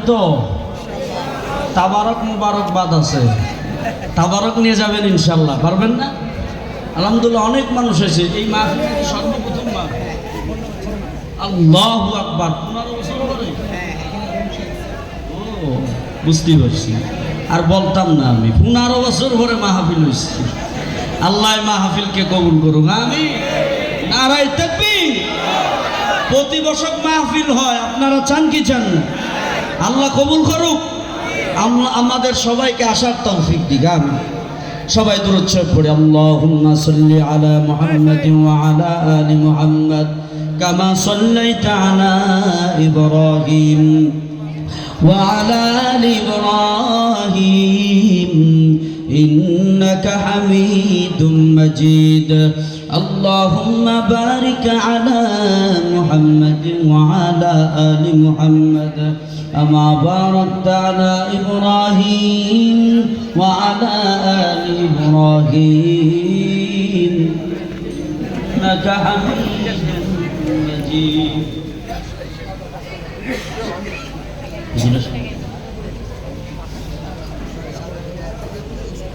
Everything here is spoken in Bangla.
তো তাবারক মুবারক বাদ আছে, তাবারক নিয়ে যাবেন ইনশাল্লাহ, পারবেন না? আলহামদুলিল্লাহ অনেক মানুষ এসে এই মাহফিলে সর্বপ্রথম আল্লাহু আকবার 15 বছর পরে। ও বুঝতে পারছি, আর বলতাম না আমি 15 বছর পরে মাহফিল হয়েছি। আল্লাহ মাহফিলকে কবুল করুক, আমি নারায়ে তাকবীর। প্রতি বছর মাহফিল হয়, আপনারা চান কি চান না? আল্লাহ কবুল করুক, আমাদের সবাইকে আসার তৌফিক দিক। আমি সবাই দুরূদ শরীফ পড়ি। আল্লাহুম্মা সাল্লি আলা মুহাম্মাদিন ওয়া আলা আলি মুহাম্মাদ কামা সাল্লাইতা আলা ইব্রাহিম ওয়া আলা আলি ইব্রাহিম ইন্নাকা হামিদুম মাজিদ। আল্লাহুম্মা বারিক আলা মুহাম্মাদিন ওয়া আলা আলি মুহাম্মাদ كما باركت على إبراهيم وعلى آل إبراهيم إنك حميد مجيد.